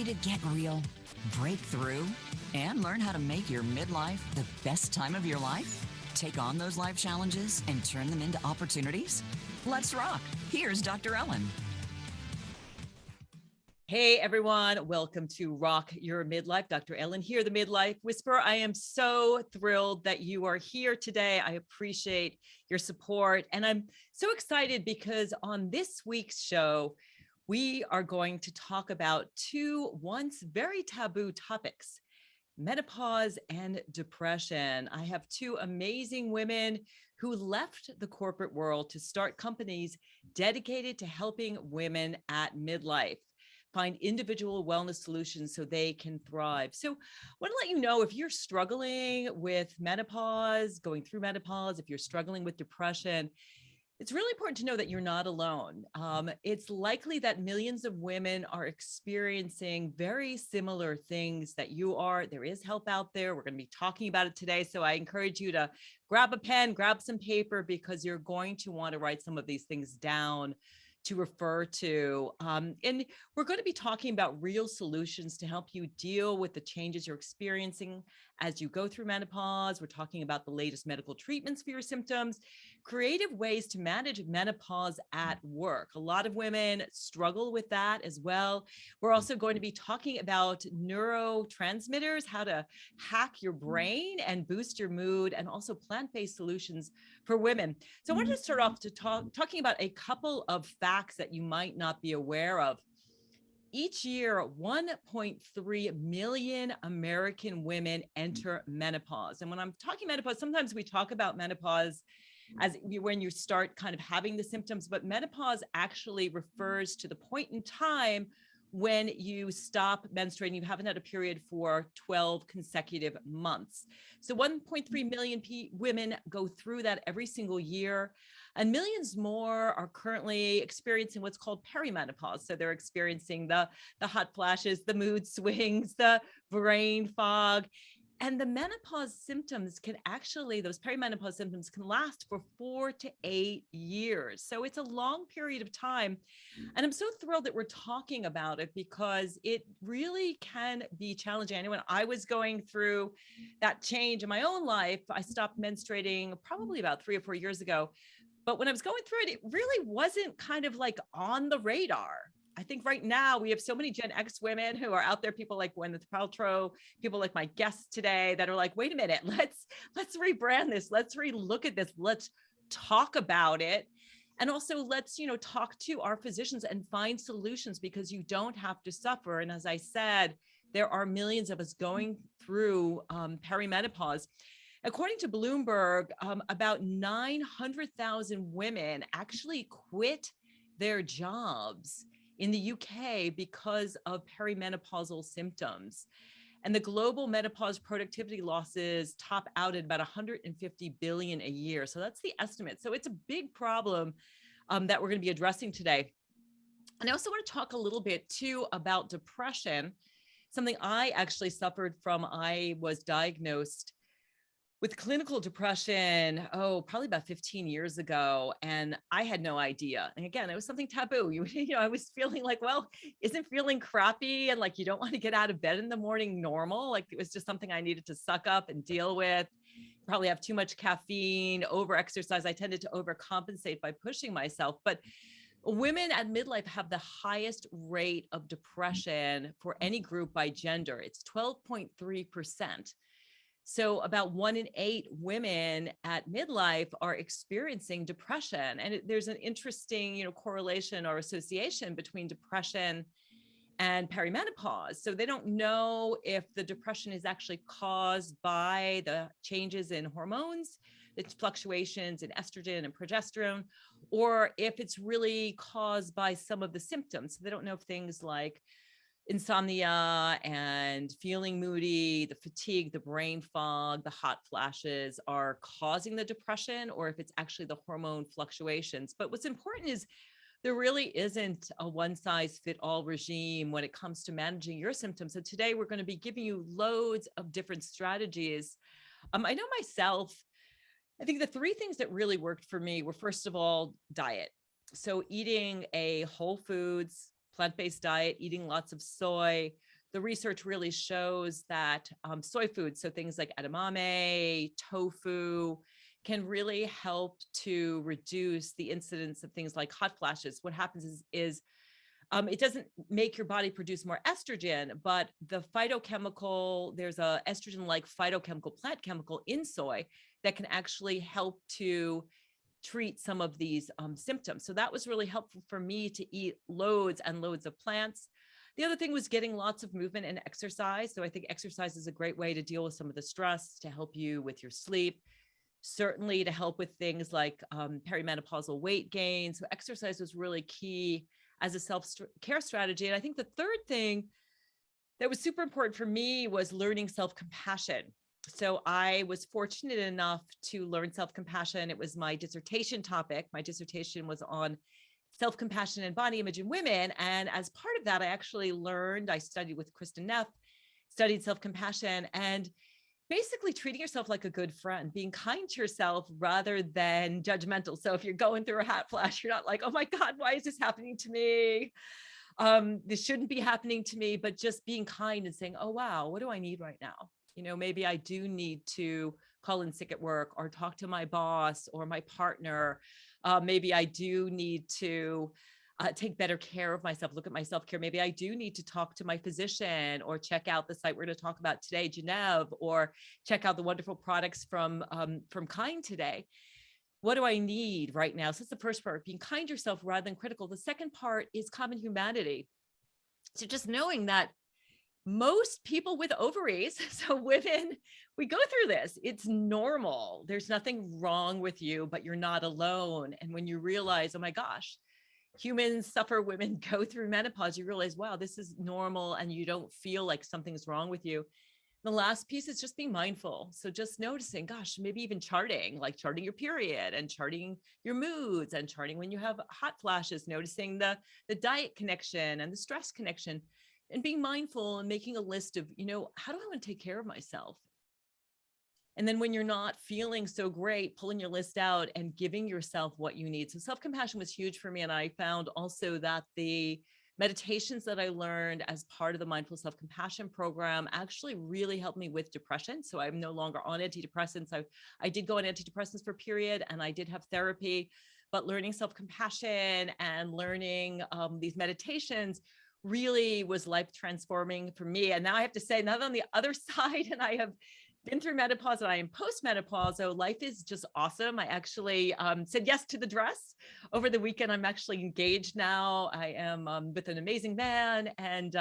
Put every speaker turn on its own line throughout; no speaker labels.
Ready to get real, break through, and learn how to make your midlife the best time of your life? Take on those life challenges and turn them into opportunities? Let's rock. Here's Dr. Ellen.
Hey everyone, welcome to Rock Your Midlife. Dr. Ellen here, the Midlife Whisperer. I am so thrilled that you are here today. I appreciate your support. And I'm so excited because on this week's show, we are going to talk about two once very taboo topics: menopause and depression. I have two amazing women who left the corporate world to start companies dedicated to helping women at midlife find individual wellness solutions so they can thrive. So I want to let you know, if you're struggling with menopause, going through menopause, if you're struggling with depression, it's really important to know that you're not alone. It's likely that millions of women are experiencing very similar things that you are. There is help out there. We're going to be talking about it today. So I encourage you to grab a pen, grab some paper, because you're going to want to write some of these things down to refer to. And we're going to be talking about real solutions to help you deal with the changes you're experiencing as you go through menopause. We're talking about the latest medical treatments for your symptoms, creative ways to manage menopause at work. A lot of women struggle with that as well. We're also going to be talking about neurotransmitters, how to hack your brain and boost your mood, and also plant-based solutions for women. So I wanted to start off talking about a couple of facts that you might not be aware of. Each year, 1.3 million American women enter menopause. And when I'm talking menopause, sometimes we talk about menopause as when you start kind of having the symptoms, but menopause actually refers to the point in time when you stop menstruating. You haven't had a period for 12 consecutive months. So 1.3 million women go through that every single year, and millions more are currently experiencing what's called peri-menopause. So they're experiencing the hot flashes, the mood swings, the brain fog. And the menopause symptoms can actually, those perimenopause symptoms can last for 4 to 8 years. So it's a long period of time. And I'm so thrilled that we're talking about it, because it really can be challenging. I know when I was going through that change in my own life, I stopped menstruating probably about 3 or 4 years ago. But when I was going through it, it really wasn't kind of like on the radar. I think right now we have so many Gen X women who are out there, people like Gwyneth Paltrow, people like my guests today, that are like, wait a minute, let's rebrand this. Let's relook at this. Let's talk about it. And also let's, talk to our physicians and find solutions, because you don't have to suffer. And as I said, there are millions of us going through perimenopause. According to Bloomberg, about 900,000 women actually quit their jobs in the UK because of perimenopausal symptoms. And the global menopause productivity losses top out at about 150 billion a year. So that's the estimate. So it's a big problem that we're going to be addressing today. And I also want to talk a little bit too about depression, something I actually suffered from. I was diagnosed with clinical depression, probably about 15 years ago. And I had no idea. And again, it was something taboo. I was feeling like, well, isn't feeling crappy and like you don't want to get out of bed in the morning normal? Like it was just something I needed to suck up and deal with. Probably have too much caffeine, over-exercise. I tended to overcompensate by pushing myself. But women at midlife have the highest rate of depression for any group by gender. It's 12.3%. So about 1 in 8 women at midlife are experiencing depression. And there's an interesting, correlation or association between depression and perimenopause. So they don't know if the depression is actually caused by the changes in hormones, the fluctuations in estrogen and progesterone, or if it's really caused by some of the symptoms. So they don't know if things like insomnia and feeling moody, the fatigue, the brain fog, the hot flashes are causing the depression, or if it's actually the hormone fluctuations. But what's important is there really isn't a one-size-fits-all regime when it comes to managing your symptoms. So today we're going to be giving you loads of different strategies. I know myself, I think the 3 things that really worked for me were, first of all, diet. So eating a whole foods, plant-based diet, eating lots of soy, the research really shows that soy foods, so things like edamame, tofu, can really help to reduce the incidence of things like hot flashes. What happens is it doesn't make your body produce more estrogen, but the phytochemical, there's a estrogen-like phytochemical plant chemical in soy that can actually help to treat some of these symptoms. So that was really helpful for me to eat loads and loads of plants. The other thing was getting lots of movement and exercise. So I think exercise is a great way to deal with some of the stress, to help you with your sleep, certainly to help with things like perimenopausal weight gain. So exercise was really key as a self-care strategy. And I think the third thing that was super important for me was learning self-compassion. So I was fortunate enough to learn self-compassion. It was my dissertation topic. My dissertation was on self-compassion and body image in women. And as part of that, I actually I studied with Kristen Neff, studied self-compassion, and basically treating yourself like a good friend, being kind to yourself rather than judgmental. So if you're going through a hot flash, you're not like, oh my God, why is this happening to me? This shouldn't be happening to me, but just being kind and saying, oh, wow, what do I need right now? Maybe I do need to call in sick at work or talk to my boss or my partner. Maybe I do need to take better care of myself, look at my self-care. Maybe I do need to talk to my physician or check out the site we're going to talk about today, Geneve, or check out the wonderful products from Kind today. What do I need right now? So that's the first part, being kind to yourself rather than critical. The second part is common humanity. So just knowing that most people with ovaries, so women, we go through this. It's normal. There's nothing wrong with you, but you're not alone. And when you realize, oh my gosh, humans suffer, women go through menopause, you realize, wow, this is normal, and you don't feel like something's wrong with you. The last piece is just being mindful. So just noticing, gosh, maybe even charting, like charting your period and charting your moods and charting when you have hot flashes, noticing the diet connection and the stress connection, and being mindful and making a list of, how do I want to take care of myself? And then when you're not feeling so great, pulling your list out and giving yourself what you need. So self-compassion was huge for me. And I found also that the meditations that I learned as part of the mindful self-compassion program actually really helped me with depression. So I'm no longer on antidepressants. I did go on antidepressants for a period, and I did have therapy, but learning self-compassion and learning these meditations really was life transforming for me. And now I have to say, now that I'm on the other side, and I have been through menopause and I am post-menopause, so life is just awesome. I actually said yes to the dress over the weekend. I'm actually engaged now. I am with an amazing man, and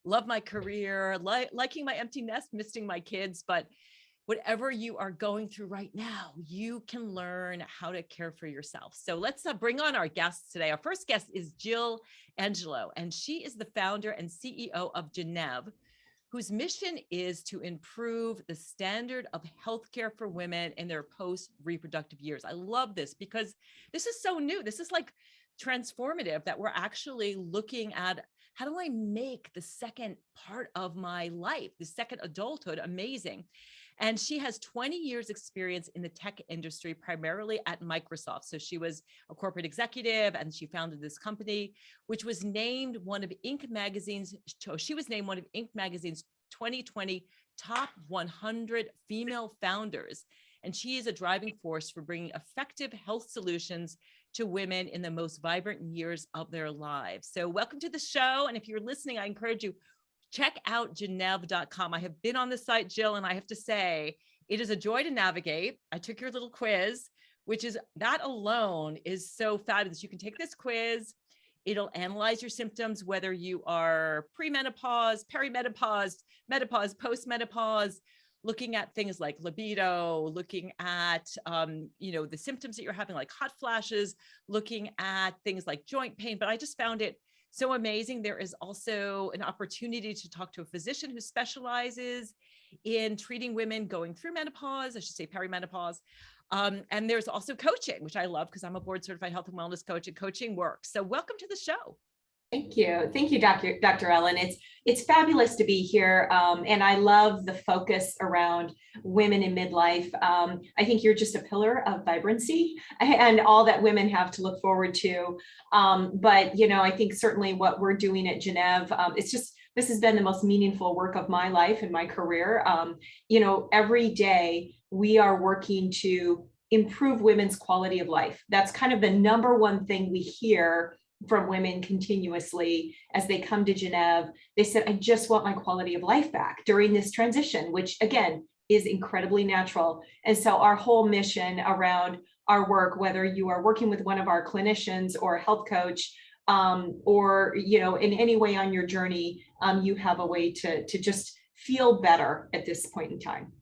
love my career, liking my empty nest, missing my kids. But whatever you are going through right now, you can learn how to care for yourself. So let's bring on our guests today. Our first guest is Jill Angelo, and she is the founder and CEO of Geneve, whose mission is to improve the standard of healthcare for women in their post-reproductive years. I love this because this is so new. This is like transformative, that we're actually looking at, how do I make the second part of my life, the second adulthood, amazing? And she has 20 years experience in the tech industry, primarily at Microsoft. So she was a corporate executive, and she founded this company, which was named one of Inc. magazine's, she was named one of Inc. magazine's 2020 top 100 female founders. And she is a driving force for bringing effective health solutions to women in the most vibrant years of their lives. So welcome to the show. And if you're listening, I encourage you, check out geneve.com. I have been on the site, Jill, and I have to say, it is a joy to navigate. I took your little quiz, which is, that alone is so fabulous. You can take this quiz. It'll analyze your symptoms, whether you are pre-menopause, peri-menopause, menopause, post-menopause, looking at things like libido, looking at, the symptoms that you're having, like hot flashes, looking at things like joint pain. But I just found it so amazing. There is also an opportunity to talk to a physician who specializes in treating women going through menopause, I should say peri-menopause. And there's also coaching, which I love because I'm a board certified health and wellness coach, and coaching works. So welcome to the show.
Thank you, Dr. Ellen. It's fabulous to be here, and I love the focus around women in midlife. I think you're just a pillar of vibrancy and all that women have to look forward to. But I think certainly what we're doing at Geneve, it's just this has been the most meaningful work of my life and my career. Every day we are working to improve women's quality of life. That's kind of the number one thing we hear from women continuously as they come to Genève. They said, I just want my quality of life back during this transition, which again, is incredibly natural. And so our whole mission around our work, whether you are working with one of our clinicians or a health coach, or in any way on your journey, you have a way to just feel better at this point in time.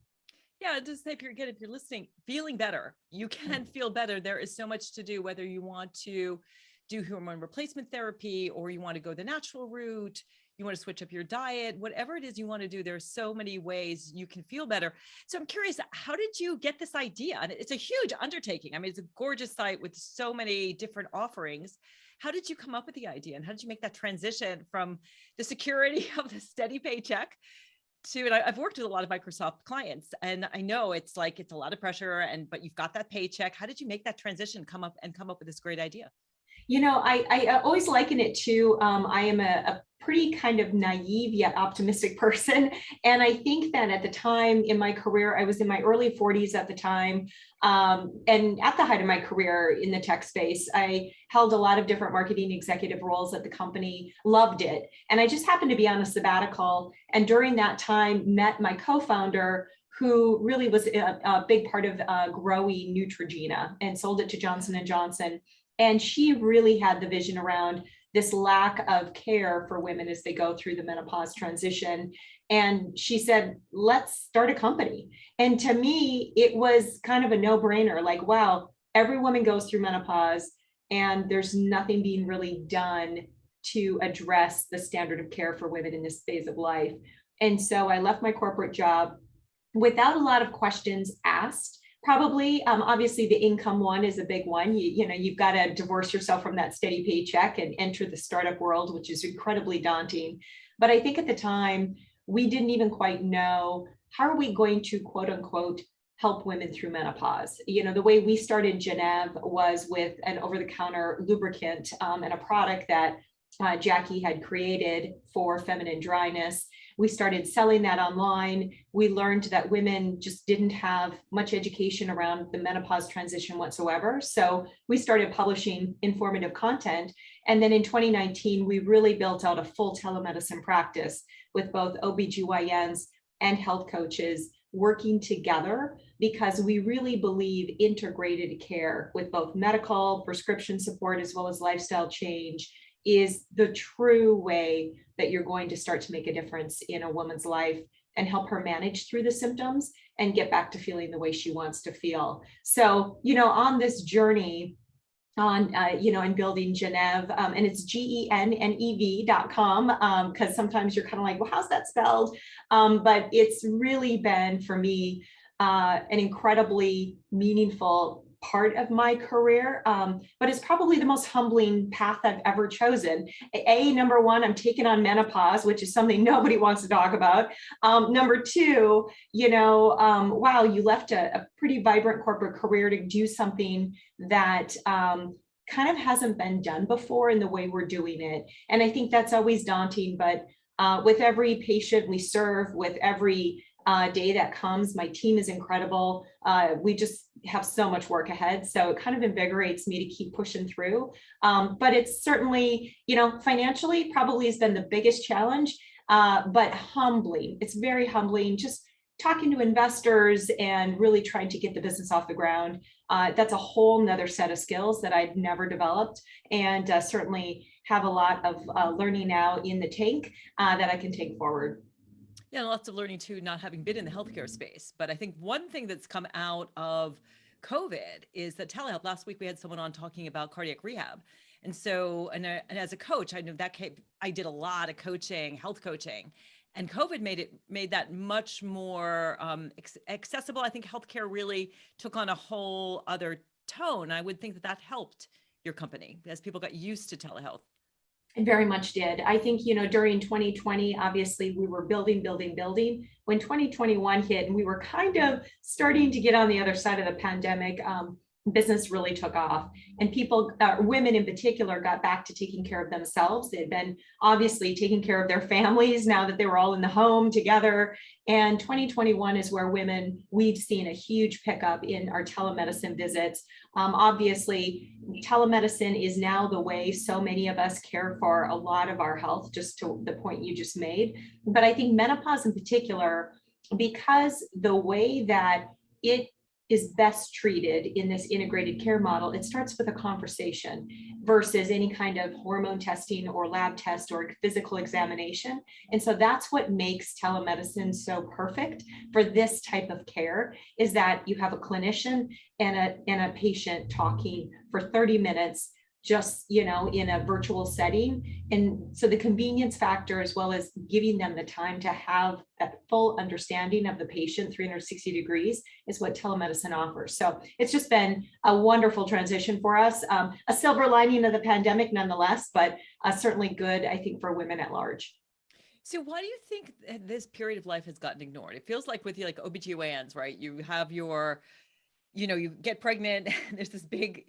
Yeah, just if you're listening, feeling better, you can feel better. There is so much to do, whether you want to do hormone replacement therapy or you want to go the natural route, you want to switch up your diet, whatever it is you want to do, there's so many ways you can feel better. So I'm curious, how did you get this idea? And it's a huge undertaking. I mean, it's a gorgeous site with so many different offerings. How did you come up with the idea? And how did you make that transition from the security of the steady paycheck to, and I've worked with a lot of Microsoft clients, and I know it's a lot of pressure, but you've got that paycheck. How did you make that transition, come up with this great idea?
I always liken it to, I am a pretty kind of naive yet optimistic person. And I think that at the time in my career, I was in my early 40s at the time. And at the height of my career in the tech space, I held a lot of different marketing executive roles at the company, loved it. And I just happened to be on a sabbatical. And during that time, met my co-founder, who really was a big part of growing Neutrogena and sold it to Johnson & Johnson. And she really had the vision around this lack of care for women as they go through the menopause transition. And she said, let's start a company. And to me, it was kind of a no-brainer, like, wow, every woman goes through menopause and there's nothing being really done to address the standard of care for women in this phase of life. And so I left my corporate job without a lot of questions asked. Probably, obviously the income one is a big one. You've got to divorce yourself from that steady paycheck and enter the startup world, which is incredibly daunting. But I think at the time, we didn't even quite know, how are we going to quote unquote help women through menopause? The way we started Genève was with an over-the-counter lubricant and a product that Jackie had created for feminine dryness. We started selling that online. We learned that women just didn't have much education around the menopause transition whatsoever. So we started publishing informative content. And then in 2019, we really built out a full telemedicine practice with both OBGYNs and health coaches working together, because we really believe integrated care with both medical, prescription support, as well as lifestyle change is the true way that you're going to start to make a difference in a woman's life and help her manage through the symptoms and get back to feeling the way she wants to feel. So, on this journey on, in building Genève, and it's GENNEV.com, because sometimes you're kind of like, well, how's that spelled? But it's really been for me an incredibly meaningful part of my career, but it's probably the most humbling path I've ever chosen. Number one, I'm taking on menopause, which is something nobody wants to talk about. Number two, wow, you left a pretty vibrant corporate career to do something that kind of hasn't been done before in the way we're doing it. And I think that's always daunting, but with every patient we serve, with every day that comes, my team is incredible. We just have so much work ahead. So it kind of invigorates me to keep pushing through. But it's certainly, financially probably has been the biggest challenge, but humbling. It's very humbling, just talking to investors and really trying to get the business off the ground. That's a whole nother set of skills that I'd never developed, and certainly have a lot of learning now in the tank that I can take forward.
Yeah, lots of learning too, not having been in the healthcare space. But I think one thing that's come out of COVID is that telehealth. Last week we had someone on talking about cardiac rehab. And so, and as a coach, I know that I did a lot of coaching, health coaching, and COVID made that much more accessible. I think healthcare really took on a whole other tone. I would think that helped your company as people got used to telehealth.
It very much did. I think, during 2020, obviously we were building. When 2021 hit and we were kind of starting to get on the other side of the pandemic, business really took off, and people, women in particular, got back to taking care of themselves. They had been obviously taking care of their families now that they were all in the home together. And 2021 is where we've seen a huge pickup in our telemedicine visits. Obviously, telemedicine is now the way so many of us care for a lot of our health, just to the point you just made. But I think menopause in particular, because the way that it is best treated in this integrated care model, it starts with a conversation versus any kind of hormone testing or lab test or physical examination. And so that's what makes telemedicine so perfect for this type of care, is that you have a clinician and a patient talking for 30 minutes, just, in a virtual setting. And so the convenience factor, as well as giving them the time to have that full understanding of the patient 360 degrees, is what telemedicine offers. So it's just been a wonderful transition for us, a silver lining of the pandemic nonetheless, but certainly good, I think, for women at large.
So why do you think this period of life has gotten ignored? It feels like with you, like OBGYNs, right? You have your, you get pregnant, and there's this big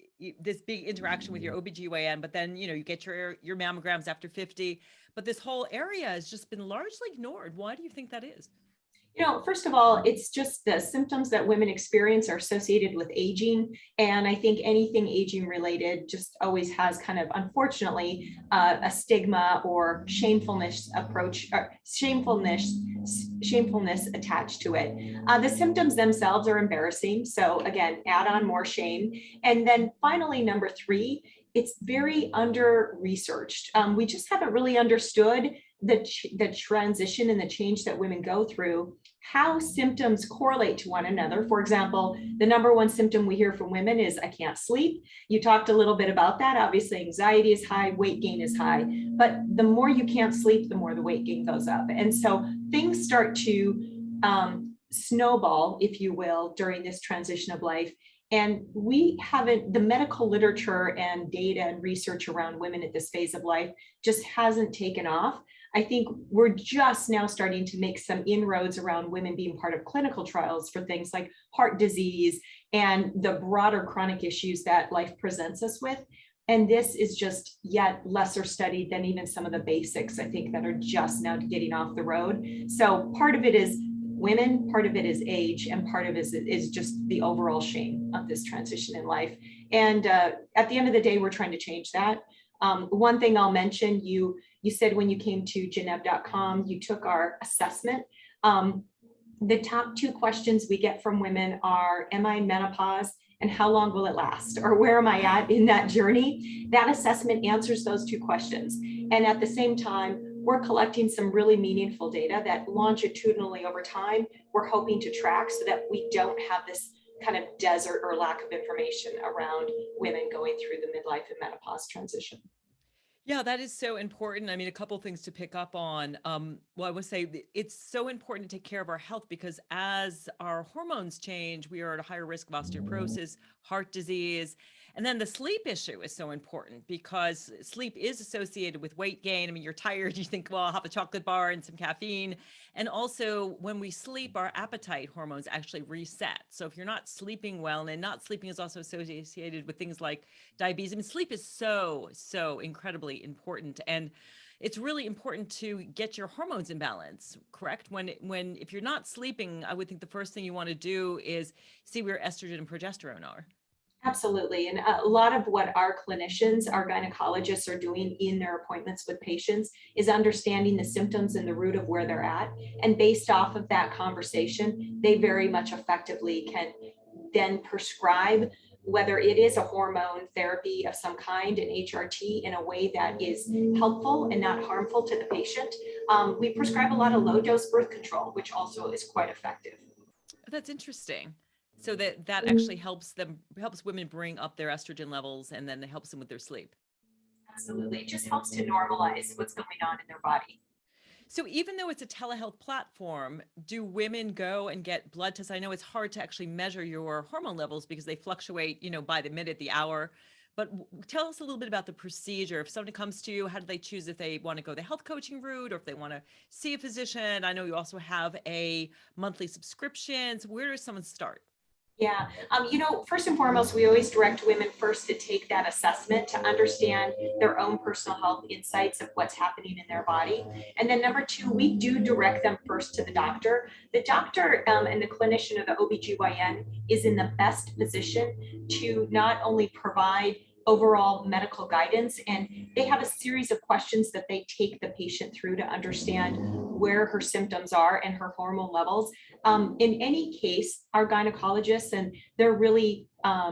interaction with your OBGYN, but then, you get your mammograms after 50, but this whole area has just been largely ignored. Why do you think that is?
First of all, it's just the symptoms that women experience are associated with aging. And I think anything aging related just always has kind of, unfortunately, a stigma or shamefulness attached to it. The symptoms themselves are embarrassing. So again, add on more shame. And then finally, number 3, it's very under-researched. We just haven't really understood the transition and the change that women go through, how symptoms correlate to one another. For example, the number one symptom we hear from women is, I can't sleep. You talked a little bit about that. Obviously, anxiety is high, weight gain is high, but the more you can't sleep, the more the weight gain goes up. And so things start to snowball, if you will, during this transition of life. And the medical literature and data and research around women at this phase of life just hasn't taken off. I think we're just now starting to make some inroads around women being part of clinical trials for things like heart disease and the broader chronic issues that life presents us with. And this is just yet lesser studied than even some of the basics, I think, that are just now getting off the road. So part of it is women, part of it is age, and part of it is just the overall shame of this transition in life. And at the end of the day, we're trying to change that. One thing I'll mention, you said when you came to Geneb.com, you took our assessment. The top 2 questions we get from women are, am I in menopause, and how long will it last? Or where am I at in that journey? That assessment answers those 2 questions. And at the same time, we're collecting some really meaningful data that longitudinally over time, we're hoping to track so that we don't have this kind of desert or lack of information around women going through the midlife and menopause transition.
Yeah, that is so important. I mean, a couple of things to pick up on. Well, I would say it's so important to take care of our health, because as our hormones change, we are at a higher risk of osteoporosis, heart disease. And then the sleep issue is so important, because sleep is associated with weight gain. I mean, you're tired, you think, well, I'll have a chocolate bar and some caffeine. And also when we sleep, our appetite hormones actually reset. So if you're not sleeping well, and not sleeping is also associated with things like diabetes. I mean, sleep is so incredibly important. And it's really important to get your hormones in balance, correct? If you're not sleeping, I would think the first thing you want to do is see where estrogen and progesterone are.
Absolutely. And a lot of what our clinicians, our gynecologists are doing in their appointments with patients is understanding the symptoms and the root of where they're at. And based off of that conversation, they very much effectively can then prescribe, whether it is a hormone therapy of some kind, an HRT, in a way that is helpful and not harmful to the patient. We prescribe a lot of low dose birth control, which also is quite effective.
That's interesting. So that actually helps women bring up their estrogen levels, and then it helps them with their sleep.
Absolutely. It just helps to normalize what's going on in their body.
So even though it's a telehealth platform, do women go and get blood tests? I know it's hard to actually measure your hormone levels because they fluctuate, by the minute, the hour. But tell us a little bit about the procedure. If somebody comes to you, how do they choose if they want to go the health coaching route or if they want to see a physician? I know you also have a monthly subscription. So where does someone start?
Yeah, first and foremost, we always direct women first to take that assessment to understand their own personal health insights of what's happening in their body. And then number two, we do direct them first to the doctor. The doctor and the clinician or the OBGYN is in the best position to not only provide overall medical guidance, and they have a series of questions that they take the patient through to understand where her symptoms are and her hormone levels. In any case, our gynecologists, and they're really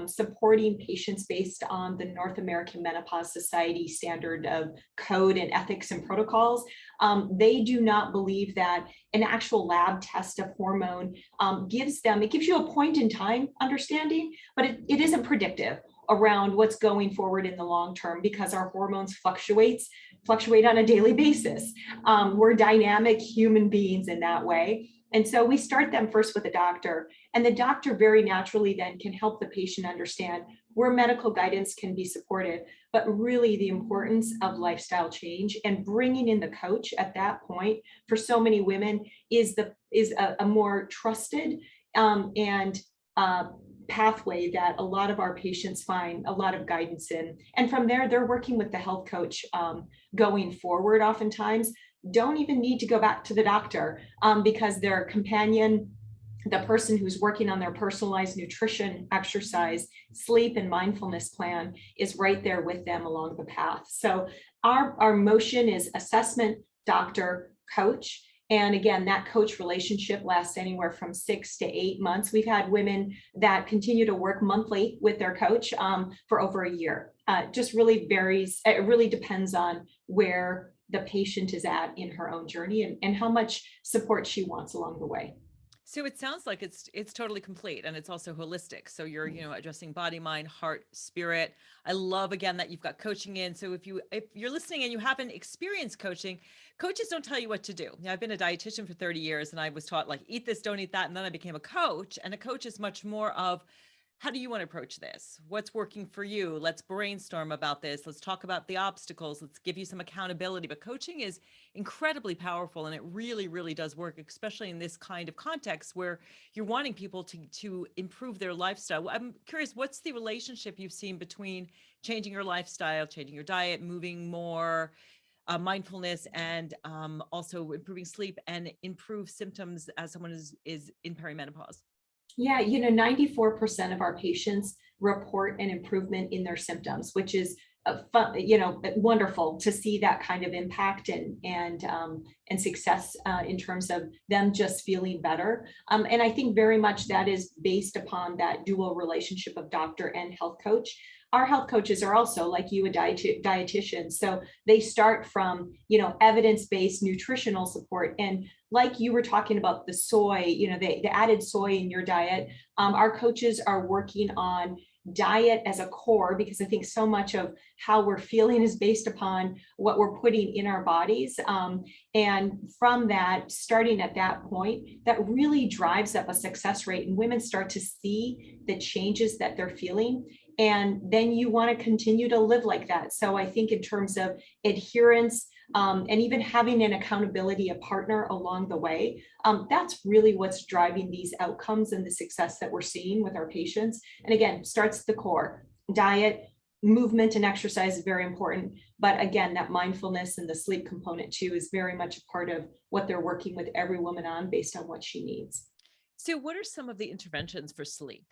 supporting patients based on the North American Menopause Society standard of code and ethics and protocols. They do not believe that an actual lab test of hormone it gives you a point in time understanding, but it isn't predictive around what's going forward in the long term, because our hormones fluctuate on a daily basis. We're dynamic human beings in that way. And so we start them first with a doctor, and the doctor very naturally then can help the patient understand where medical guidance can be supported, but really the importance of lifestyle change and bringing in the coach at that point for so many women is a more trusted and pathway that a lot of our patients find a lot of guidance in. And from there, they're working with the health coach going forward. Oftentimes, don't even need to go back to the doctor because their companion, the person who's working on their personalized nutrition, exercise, sleep, and mindfulness plan is right there with them along the path. So our motion is assessment, doctor, coach. And again, that coach relationship lasts anywhere from 6 to 8 months. We've had women that continue to work monthly with their coach for over a year. Just really varies. It really depends on where the patient is at in her own journey and how much support she wants along the way.
So it sounds like it's totally complete, and it's also holistic. So you're, addressing body, mind, heart, spirit. I love again that you've got coaching in. So if you're listening and you haven't experienced coaching, coaches don't tell you what to do. I've been a dietitian for 30 years, and I was taught like eat this, don't eat that, and then I became a coach. And a coach is much more of, how do you want to approach this? What's working for you? Let's brainstorm about this. Let's talk about the obstacles. Let's give you some accountability. But coaching is incredibly powerful, and it really, really does work, especially in this kind of context where you're wanting people to improve their lifestyle. I'm curious, what's the relationship you've seen between changing your lifestyle, changing your diet, moving more mindfulness, and also improving sleep and improve symptoms as someone is in perimenopause?
Yeah, 94% of our patients report an improvement in their symptoms, which is wonderful to see that kind of impact and success in terms of them just feeling better. And I think very much that is based upon that dual relationship of doctor and health coach. Our health coaches are also, like you, a dietitian. So they start from, evidence-based nutritional support. And like you were talking about the soy, the added soy in your diet, our coaches are working on diet as a core, because I think so much of how we're feeling is based upon what we're putting in our bodies. And from that, starting at that point, that really drives up a success rate, and women start to see the changes that they're feeling. And then you want to continue to live like that. So I think in terms of adherence, and even having an accountability, a partner along the way, that's really what's driving these outcomes and the success that we're seeing with our patients. And again, starts at the core. Diet, movement, and exercise is very important. But again, that mindfulness and the sleep component too is very much a part of what they're working with every woman on based on what she needs.
So what are some of the interventions for sleep?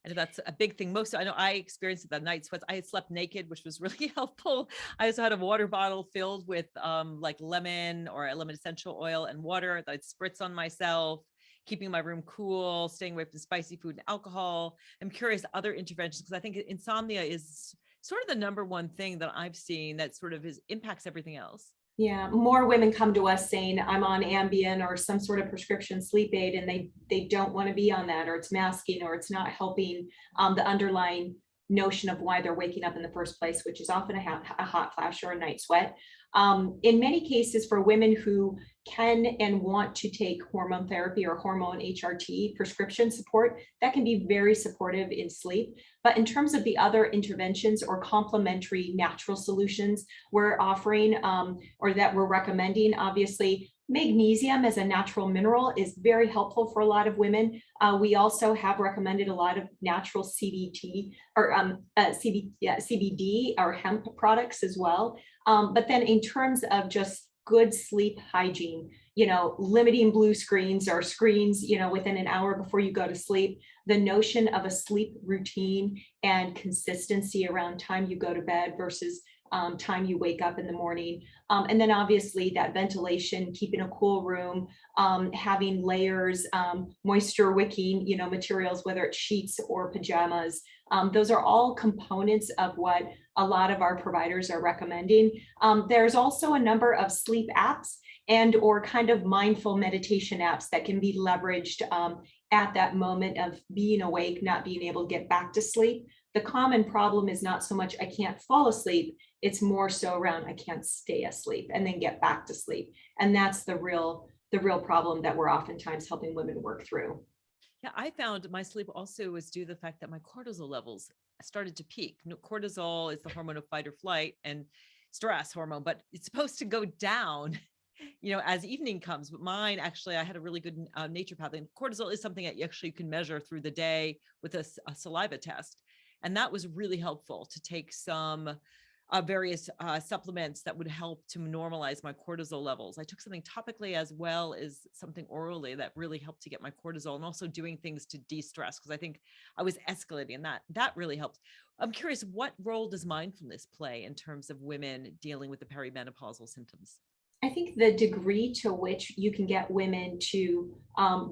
I know that's a big thing. I know I experienced the night sweats. I had slept naked, which was really helpful. I also had a water bottle filled with like lemon or a lemon essential oil and water that I'd spritz on myself, keeping my room cool, staying away from spicy food and alcohol. I'm curious other interventions, because I think insomnia is sort of the number one thing that I've seen that sort of impacts everything else.
Yeah, more women come to us saying I'm on Ambien or some sort of prescription sleep aid, and they don't want to be on that, or it's masking, or it's not helping the underlying notion of why they're waking up in the first place, which is often a hot flash or a night sweat. In many cases, for women who can and want to take hormone therapy or hormone HRT prescription support, that can be very supportive in sleep. But in terms of the other interventions or complementary natural solutions we're offering or that we're recommending, obviously Magnesium as a natural mineral is very helpful for a lot of women. We also have recommended a lot of natural CBD or CBD or hemp products as well. But then in terms of just good sleep hygiene, limiting blue screens or screens, within an hour before you go to sleep, the notion of a sleep routine and consistency around time you go to bed versus time you wake up in the morning. And then obviously that ventilation, keeping a cool room, having layers, moisture wicking, materials, whether it's sheets or pajamas. Those are all components of what a lot of our providers are recommending. There's also a number of sleep apps and or kind of mindful meditation apps that can be leveraged at that moment of being awake, not being able to get back to sleep. The common problem is not so much I can't fall asleep, it's more so around I can't stay asleep and then get back to sleep. And that's the real problem that we're oftentimes helping women work through.
Yeah, I found my sleep also was due to the fact that my cortisol levels started to peak. Cortisol is the hormone of fight or flight and stress hormone, but it's supposed to go down as evening comes. But mine, actually, I had a really good naturopath, and cortisol is something that you actually can measure through the day with a saliva test. And that was really helpful to take some various supplements that would help to normalize my cortisol levels. I took something topically as well as something orally that really helped to get my cortisol, and also doing things to de-stress because I think I was escalating, and that really helped. I'm curious, what role does mindfulness play in terms of women dealing with the perimenopausal symptoms?
I think the degree to which you can get women to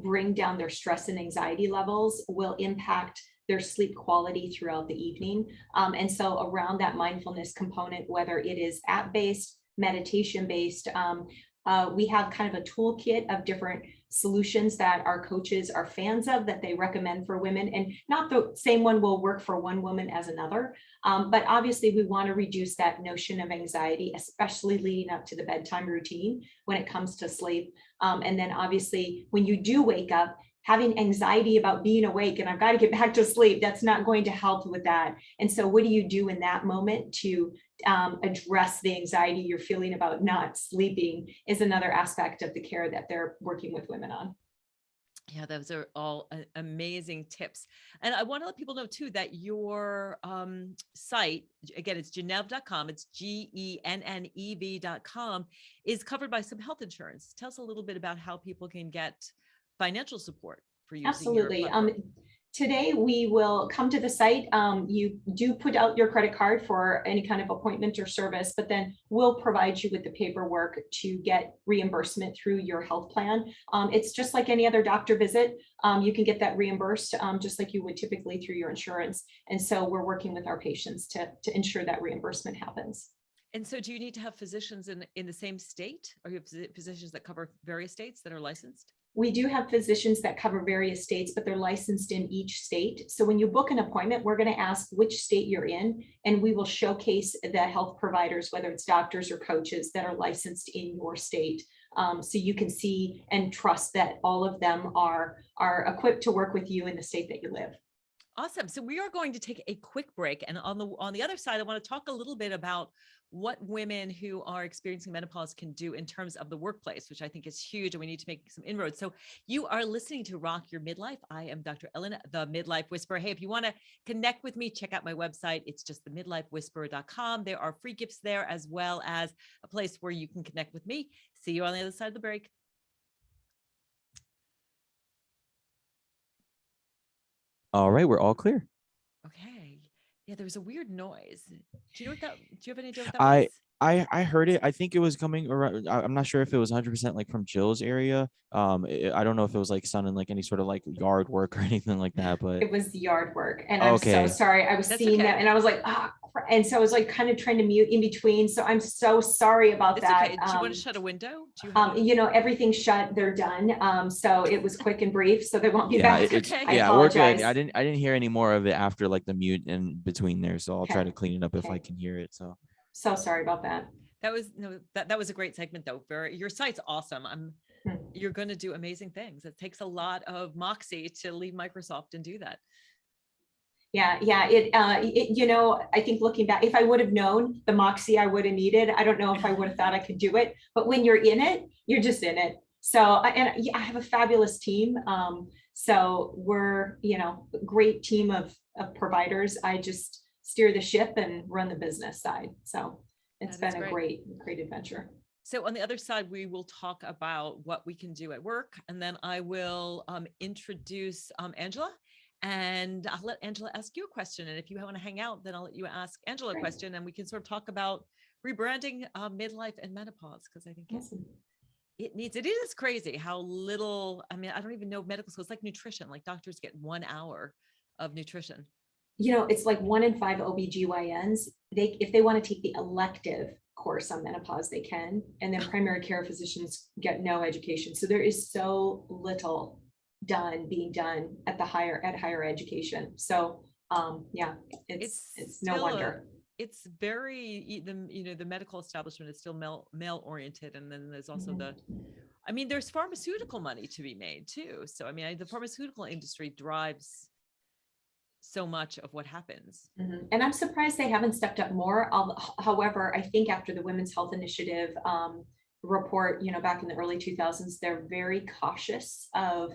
bring down their stress and anxiety levels will impact their sleep quality throughout the evening. And so around that mindfulness component, whether it is app-based, meditation-based, we have kind of a toolkit of different solutions that our coaches are fans of that they recommend for women, and not the same one will work for one woman as another. But obviously we want to reduce that notion of anxiety, especially leading up to the bedtime routine when it comes to sleep. And then obviously when you do wake up, having anxiety about being awake and I've got to get back to sleep, that's not going to help with that. And so what do you do in that moment to address the anxiety you're feeling about not sleeping is another aspect of the care that they're working with women on.
Yeah, those are all amazing tips. And I want to let people know too that your site, again, it's Genev.com, it's GENNEV.com, is covered by some health insurance. Tell us a little bit about how people can get financial support for using
Absolutely.
your platform.
Today we will come to the site. You do put out your credit card for any kind of appointment or service, but then we'll provide you with the paperwork to get reimbursement through your health plan. It's just like any other doctor visit. You can get that reimbursed just like you would typically through your insurance. And so we're working with our patients to ensure that reimbursement happens.
And so do you need to have physicians in the same state, or you have physicians that cover various states that are licensed?
We do have physicians that cover various states, but they're licensed in each state. So when you book an appointment, we're going to ask which state you're in, and we will showcase the health providers, whether it's doctors or coaches that are licensed in your state. So you can see and trust that all of them are equipped to work with you in the state that you live.
Awesome. So we are going to take a quick break. And on the other side, I want to talk a little bit about what women who are experiencing menopause can do in terms of the workplace, which I think is huge, and we need to make some inroads. So you are listening to Rock Your Midlife. I am Dr. Ellen, the Midlife Whisperer. Hey, if you want to connect with me, check out my website. It's just themidlifewhisperer.com. There are free gifts there, as well as a place where you can connect with me. See you on the other side of the break.
All right, we're all clear.
Okay. Yeah, there was a weird noise. Do you know what that? Do you have any idea what that
I
was?
I heard it. I think it was coming around. I'm not sure if it was 100% like from Jill's area. I don't know if it was like sounding like any sort of like yard work or anything like that, but
It was yard work, and I'm so
okay.
sorry. I was
That's
seeing
okay.
that and I was like, and so I was like kind of trying to mute in between. So I'm so sorry about
It's
that.
okay. Do you want to shut a window? Do you have
Everything's shut, they're done. So it was quick and brief, so they won't be
Yeah,
back.
It's okay.
I
yeah, we're good.
apologize.
I didn't hear any more of it after like the mute in between there, so I'll try
Okay.
to clean it up if I
Okay.
can hear it. So
So sorry about that.
That was a great segment though. Your site's awesome. You're going to do amazing things. It takes a lot of moxie to leave Microsoft and do that.
Yeah. I think looking back, if I would have known the moxie I would have needed, I don't know if I would have thought I could do it, but when you're in it, you're just in it. So, I have a fabulous team. So we're, a great team of providers. I just steer the ship and run the business side. So it's
That is
been a
great.
great adventure.
So on the other side, we will talk about what we can do at work. And then I will introduce Angela. And I'll let Angela ask you a question. And if you want to hang out, then I'll let you ask Angela a
Great.
question. And we can sort of talk about rebranding midlife and menopause, because I think
Awesome.
it is crazy how little, I mean, I don't even know medical school. It's like nutrition, like doctors get 1 hour of nutrition.
It's like 1 in 5 OBGYNs, if they want to take the elective course on menopause, they can. And then primary care physicians get no education. So there is so little being done at higher education. So yeah, it's no wonder.
It's very, the medical establishment is still male oriented. And then there's also there's pharmaceutical money to be made too. So, the pharmaceutical industry drives so much of what happens.
And I'm surprised they haven't stepped up more. However, I think after the Women's Health Initiative report, back in the early 2000s, they're very cautious of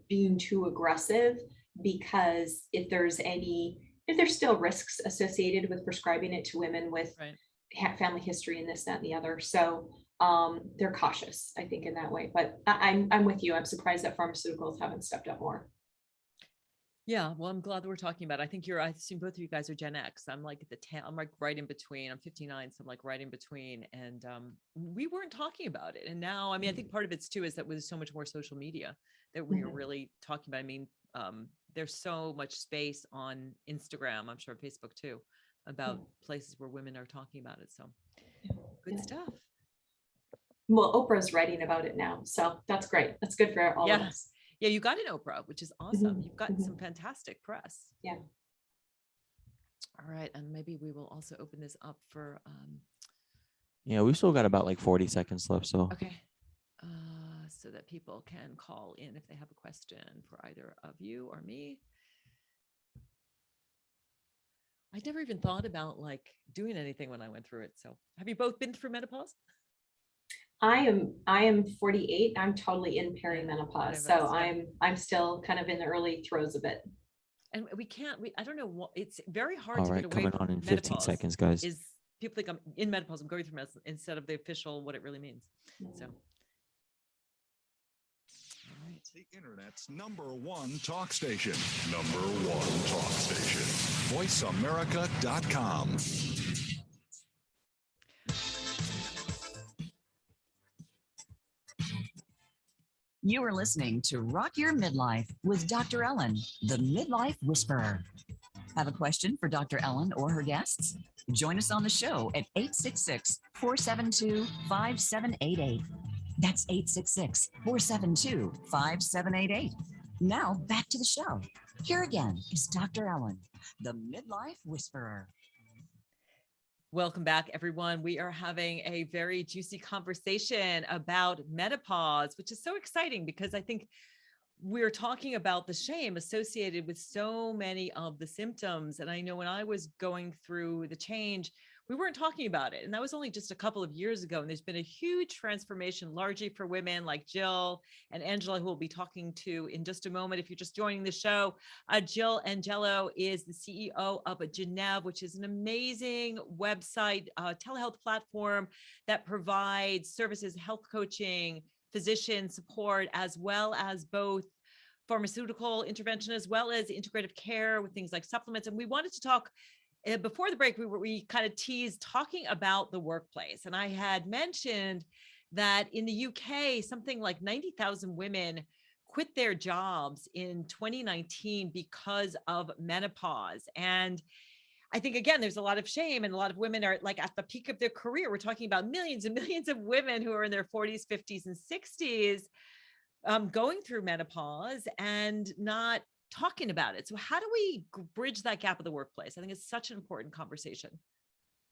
being too aggressive, because if there's still risks associated with prescribing it to women with family history and this, that, and the other. So they're cautious, I think, in that way. But I'm with you. I'm surprised that pharmaceuticals haven't stepped up more.
Yeah, well, I'm glad that we're talking about it. I assume both of you guys are Gen X. I'm like I'm like right in between. I'm 59, so I'm like right in between. And we weren't talking about it. And now, I think part of it's too is that with so much more social media that we are really talking about. There's so much space on Instagram, I'm sure Facebook too, about places where women are talking about it. So good stuff.
Well, Oprah's writing about it now, so that's great. That's good for all of us.
Yeah, you got an Oprah, which is awesome. You've gotten some fantastic press.
Yeah.
All right, and maybe we will also open this up for.
Yeah, we still got about like 40 seconds left. So.
Okay. So that people can call in if they have a question for either of you or me. I never even thought about like doing anything when I went through it. So have you both been through menopause?
I am 48. I'm totally in peri-menopause. So I'm still kind of in the early throes of it.
And I don't know what, it's very hard
All
to
right,
get away
coming
from
on in 15
menopause
seconds, guys.
People think I'm in menopause, I'm going through menopause instead of the official, what it really means. So.
The internet's #1 talk station. #1 talk station. VoiceAmerica.com.
You are listening to Rock Your Midlife with Dr. Ellen, the Midlife Whisperer. Have a question for Dr. Ellen or her guests? Join us on the show at 866-472-5788. That's 866-472-5788. Now back to the show. Here again is Dr. Ellen, the Midlife Whisperer.
Welcome back, everyone. We are having a very juicy conversation about menopause, which is so exciting because I think we're talking about the shame associated with so many of the symptoms. And I know when I was going through the change, we weren't talking about it. And that was only just a couple of years ago. And there's been a huge transformation, largely for women like Jill and Angela, who we'll be talking to in just a moment. If you're just joining the show, Jill Angelo is the CEO of Genev, which is an amazing website, telehealth platform that provides services, health coaching, physician support, as well as both pharmaceutical intervention, as well as integrative care with things like supplements. And we wanted to talk before the break, we kind of teased talking about the workplace. And I had mentioned that in the UK, something like 90,000 women quit their jobs in 2019 because of menopause. And I think, again, there's a lot of shame, and a lot of women are like at the peak of their career. We're talking about millions and millions of women who are in their 40s, 50s, and 60s going through menopause and not talking about it. So how do we bridge that gap of the workplace? I think it's such an important conversation.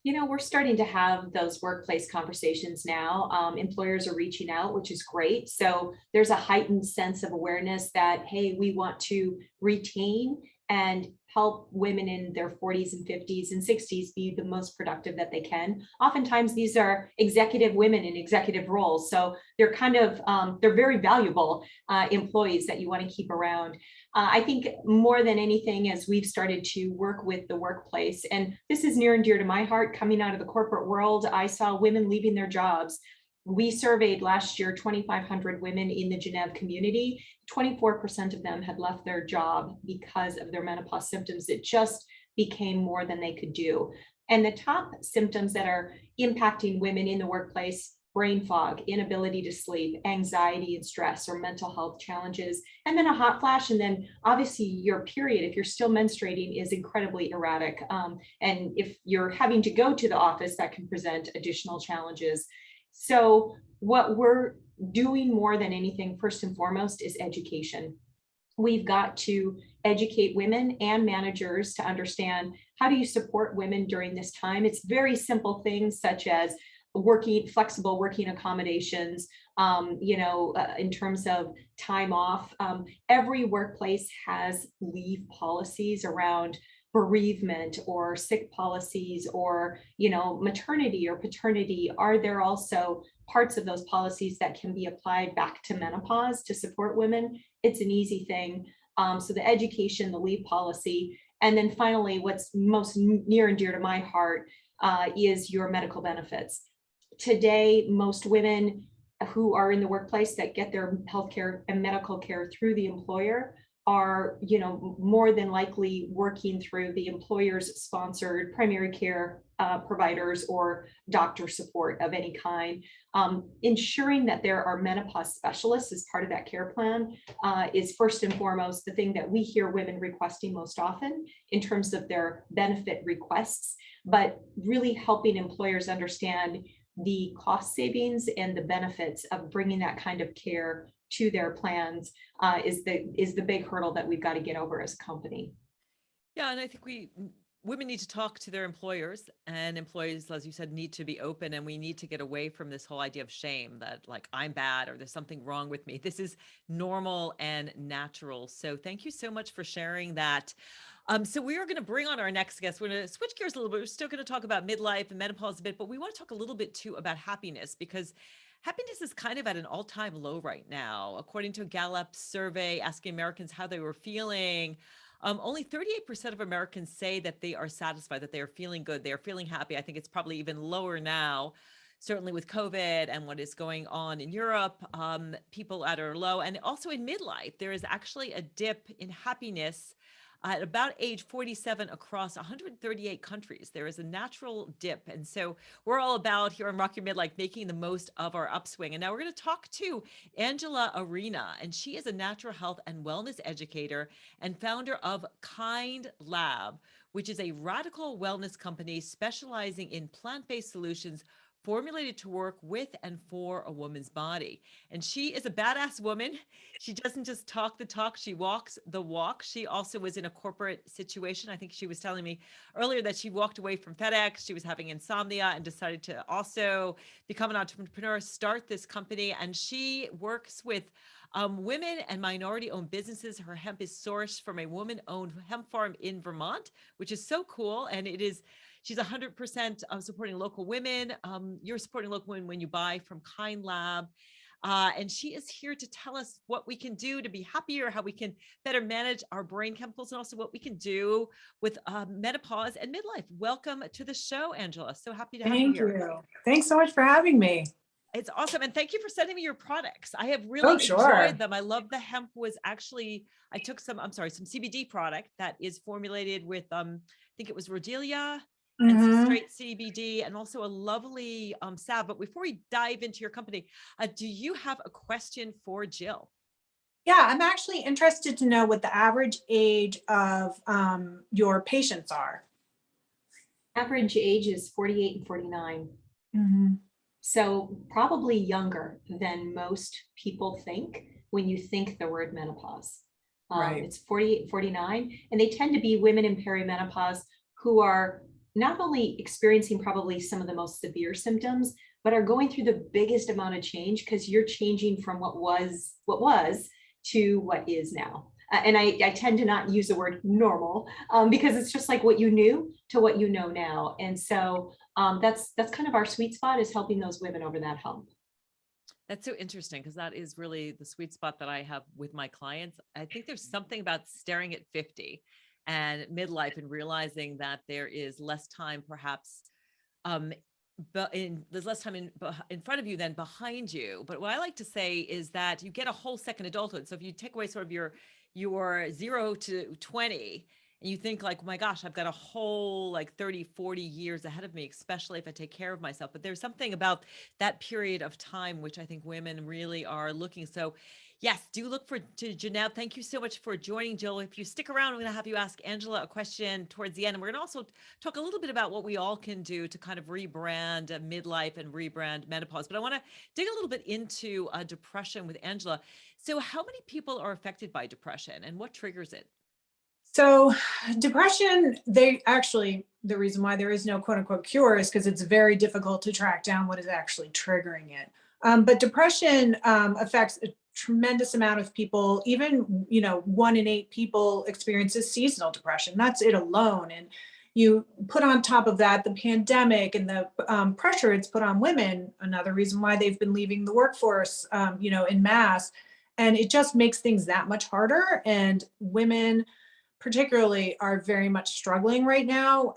We're starting to have those workplace conversations now. Employers are reaching out, which is great. So there's a heightened sense of awareness that, hey, we want to retain and help women in their 40s and 50s and 60s be the most productive that they can. Oftentimes these are executive women in executive roles. So they're kind of, they're very valuable employees that you want to keep around. I think more than anything, as we've started to work with the workplace, and this is near and dear to my heart, coming out of the corporate world, I saw women leaving their jobs. We surveyed last year 2,500 women in the Genève community. 24% of them had left their job because of their menopause symptoms. It just became more than they could do. And the top symptoms that are impacting women in the workplace: brain fog, inability to sleep, anxiety and stress, or mental health challenges, and then a hot flash. And then obviously your period, if you're still menstruating, is incredibly erratic. And if you're having to go to the office, that can present additional challenges. So what we're doing more than anything, first and foremost, is education. We've got to educate women and managers to understand, how do you support women during this time? It's very simple things such as flexible working accommodations, in terms of time off. Every workplace has leave policies around bereavement or sick policies, or maternity or paternity. Are there also parts of those policies that can be applied back to menopause to support women? It's an easy thing. So the education, the leave policy, and then finally, what's most near and dear to my heart is your medical benefits. Today, most women who are in the workplace that get their healthcare and medical care through the employer are, more than likely working through the employer's sponsored primary care providers or doctor support of any kind. Ensuring that there are menopause specialists as part of that care plan is first and foremost the thing that we hear women requesting most often in terms of their benefit requests, but really helping employers understand the cost savings and the benefits of bringing that kind of care to their plans is the big hurdle that we've got to get over as a company.
Yeah, and I think women need to talk to their employers, and employees, as you said, need to be open, and we need to get away from this whole idea of shame that, like, I'm bad or there's something wrong with me. This is normal and natural. So thank you so much for sharing that. So we are going to bring on our next guest. We're going to switch gears a little bit. We're still going to talk about midlife and menopause a bit, but we want to talk a little bit too about happiness, because happiness is kind of at an all-time low right now. According to a Gallup survey asking Americans how they were feeling, only 38% of Americans say that they are satisfied, that they are feeling good, they are feeling happy. I think it's probably even lower now, certainly with COVID and what is going on in Europe. People at are low. And also in midlife, there is actually a dip in happiness at about age 47 across 138 countries. There is a natural dip. And so we're all about here on Rock Your Midlife making the most of our upswing. And now we're going to talk to Angela Arena, and she is a natural health and wellness educator and founder of Kind Lab, which is a radical wellness company specializing in plant-based solutions formulated to work with and for a woman's body. And she is a badass woman. She doesn't just talk the talk, she walks the walk. She also was in a corporate situation. I think she was telling me earlier that she walked away from FedEx. She was having insomnia and decided to also become an entrepreneur, start this company. And she works with women and minority-owned businesses. Her hemp is sourced from a woman-owned hemp farm in Vermont, which is so cool. And she's 100% supporting local women. You're supporting local women when you buy from Kind Lab. And she is here to tell us what we can do to be happier, how we can better manage our brain chemicals, and also what we can do with menopause and midlife. Welcome to the show, Angela. So happy to have you here.
Thank you. Thanks so much for having me.
It's awesome. And thank you for sending me your products. I have really enjoyed them. I love the hemp was actually, I took some CBD product that is formulated with, I think it was Rhodelia and some straight CBD, and also a lovely salve. But before we dive into your company, do you have a question for Jill?
Yeah, I'm actually interested to know what the average age of your patients are.
Average age is 48 and 49. So probably younger than most people think when you think the word menopause.
Right.
It's 48, 49, and they tend to be women in perimenopause who are not only experiencing probably some of the most severe symptoms, but are going through the biggest amount of change, because you're changing from what was to what is now. And I tend to not use the word normal because it's just like what you knew to what you know now. And so that's kind of our sweet spot, is helping those women over that hump.
That's so interesting, because that is really the sweet spot that I have with my clients. I think there's something about staring at 50 and midlife and realizing that there is less time perhaps um but there's less time in front of you than behind you. But what I like to say is that you get a whole second adulthood. So if you take away sort of your 0 to 20, and you think like, oh my gosh, I've got a whole like 30, 40 years ahead of me, especially if I take care of myself. But there's something about that period of time which I think women really are looking. So yes, do look to Janelle. Thank you so much for joining, Jill. If you stick around, I'm going to have you ask Angela a question towards the end. And we're going to also talk a little bit about what we all can do to kind of rebrand midlife and rebrand menopause. But I want to dig a little bit into depression with Angela. So how many people are affected by depression, and what triggers it?
So depression, the reason why there is no quote unquote cure is because it's very difficult to track down what is actually triggering it. But depression affects a tremendous amount of people. Even, 1 in 8 people experiences seasonal depression. That's it alone. And you put on top of that the pandemic and the pressure it's put on women, another reason why they've been leaving the workforce, in mass. And it just makes things that much harder. And women particularly are very much struggling right now,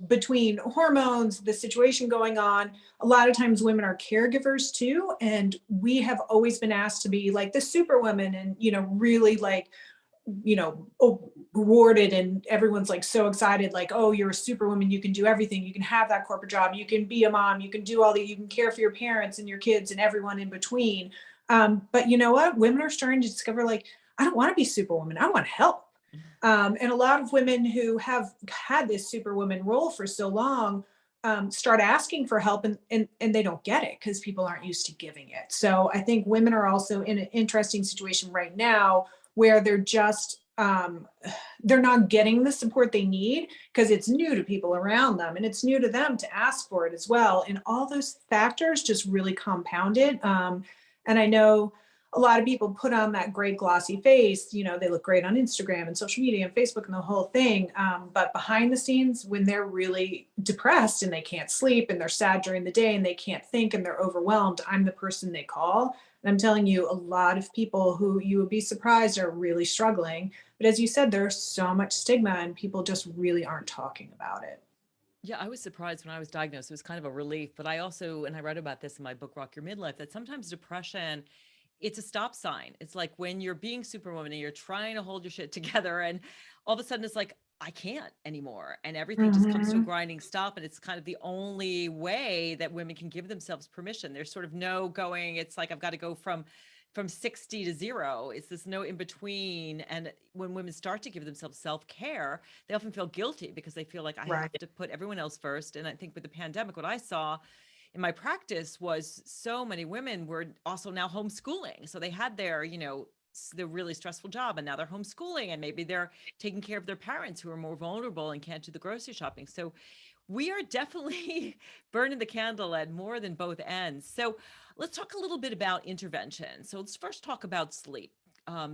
between hormones, the situation going on. A lot of times women are caregivers too. And we have always been asked to be like the superwoman and, really like, rewarded, and everyone's like so excited, like, oh, you're a superwoman, you can do everything, you can have that corporate job, you can be a mom, you can do all that, you can care for your parents and your kids and everyone in between. But you know what? Women are starting to discover, like, I don't want to be superwoman, I want help. And a lot of women who have had this superwoman role for so long start asking for help, and they don't get it because people aren't used to giving it. So I think women are also in an interesting situation right now where they're just they're not getting the support they need because it's new to people around them, and it's new to them to ask for it as well. And all those factors just really compound it. And I know a lot of people put on that great glossy face, they look great on Instagram and social media and Facebook and the whole thing. But behind the scenes, when they're really depressed and they can't sleep and they're sad during the day and they can't think and they're overwhelmed, I'm the person they call. And I'm telling you, a lot of people who you would be surprised are really struggling. But as you said, there's so much stigma and people just really aren't talking about it.
Yeah, I was surprised when I was diagnosed. It was kind of a relief. But I also, and I read about this in my book, Rock Your Midlife, that sometimes depression, it's a stop sign. It's like when you're being superwoman and you're trying to hold your shit together, and all of a sudden it's like, I can't anymore. And everything just comes to a grinding stop. And it's kind of the only way that women can give themselves permission. There's sort of no going, it's like, I've got to go from 60 to 0. It's this no in between. And when women start to give themselves self-care, they often feel guilty because they feel like I have to put everyone else first. And I think with the pandemic, what I saw in my practice was so many women were also now homeschooling. So they had their, the really stressful job, and now they're homeschooling, and maybe they're taking care of their parents who are more vulnerable and can't do the grocery shopping. So we are definitely burning the candle at more than both ends. So let's talk a little bit about intervention. So let's first talk about sleep.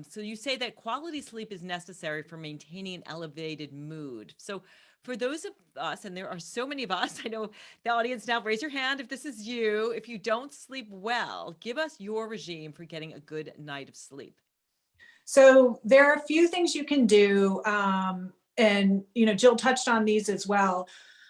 So you say that quality sleep is necessary for maintaining an elevated mood. So for those of us, and there are so many of us, I know the audience now, raise your hand if this is you. If you don't sleep well, give us your regime for getting a good night of sleep.
So there are a few things you can do. And, Jill touched on these as well.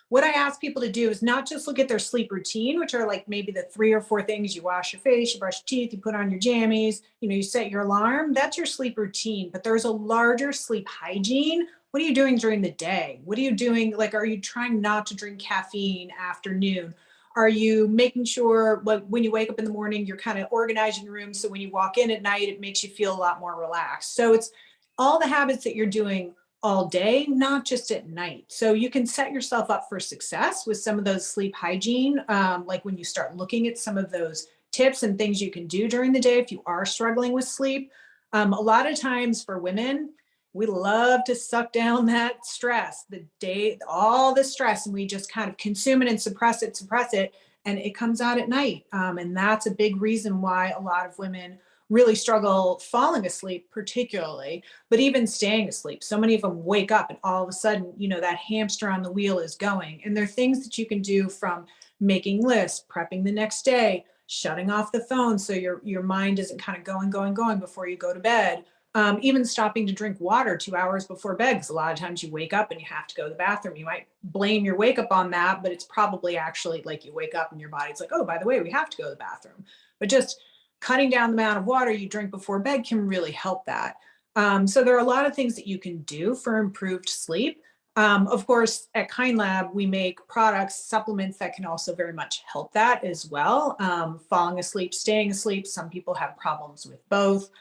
What I ask people to do is not just look at their sleep routine, which are like maybe the 3 or 4 things: you wash your face, you brush your teeth, you put on your jammies, you set your alarm. That's your sleep routine. But there's a larger sleep hygiene. What are you doing during the day? What are you doing? Like, are you trying not to drink caffeine after noon? Are you making sure, like, when you wake up in the morning, you're kind of organizing your room so when you walk in at night, it makes you feel a lot more relaxed? So it's all the habits that you're doing all day, not just at night. So you can set yourself up for success with some of those sleep hygiene. Like when you start looking at some of those tips and things you can do during the day if you are struggling with sleep. A lot of times for women, we love to suck down that stress, all the stress, and we just kind of consume it and suppress it, and it comes out at night. And that's a big reason why a lot of women really struggle falling asleep particularly, but even staying asleep. So many of them wake up and all of a sudden, that hamster on the wheel is going. And there are things that you can do, from making lists, prepping the next day, shutting off the phone so your mind isn't kind of going before you go to bed. Even stopping to drink water 2 hours before bed, because a lot of times you wake up and you have to go to the bathroom. You might blame your wake up on that, but it's probably actually like you wake up and your body's like, oh, by the way, we have to go to the bathroom. But just cutting down the amount of water you drink before bed can really help that. So there are a lot of things that you can do for improved sleep. Of course, at Kind Lab, we make products, supplements that can also very much help that as well. Falling asleep, staying asleep. Some people have problems with both.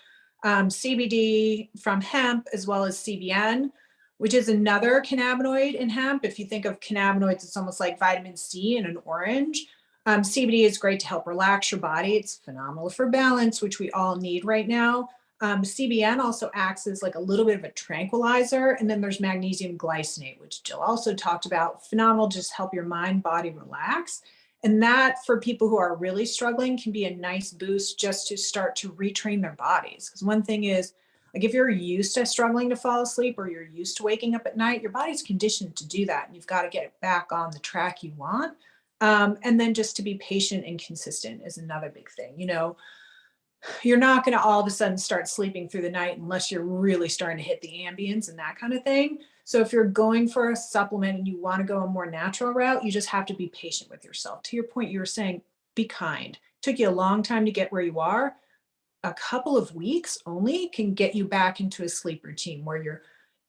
CBD from hemp, as well as CBN, which is another cannabinoid in hemp. If you think of cannabinoids, it's almost like vitamin C in an orange. CBD is great to help relax your body. It's phenomenal for balance, which we all need right now. CBN also acts as like a little bit of a tranquilizer. And then there's magnesium glycinate, which Jill also talked about. Phenomenal, just help your mind, body relax. And that, for people who are really struggling, can be a nice boost just to start to retrain their bodies. Because one thing is, like, if you're used to struggling to fall asleep, or you're used to waking up at night, your body's conditioned to do that. And you've got to get it back on the track you want. And then just to be patient and consistent is another big thing. You're not going to all of a sudden start sleeping through the night unless you're really starting to hit the ambience and that kind of thing. So if you're going for a supplement and you want to go a more natural route, you just have to be patient with yourself. To your point, you were saying, be kind. It took you a long time to get where you are. A couple of weeks only can get you back into a sleep routine where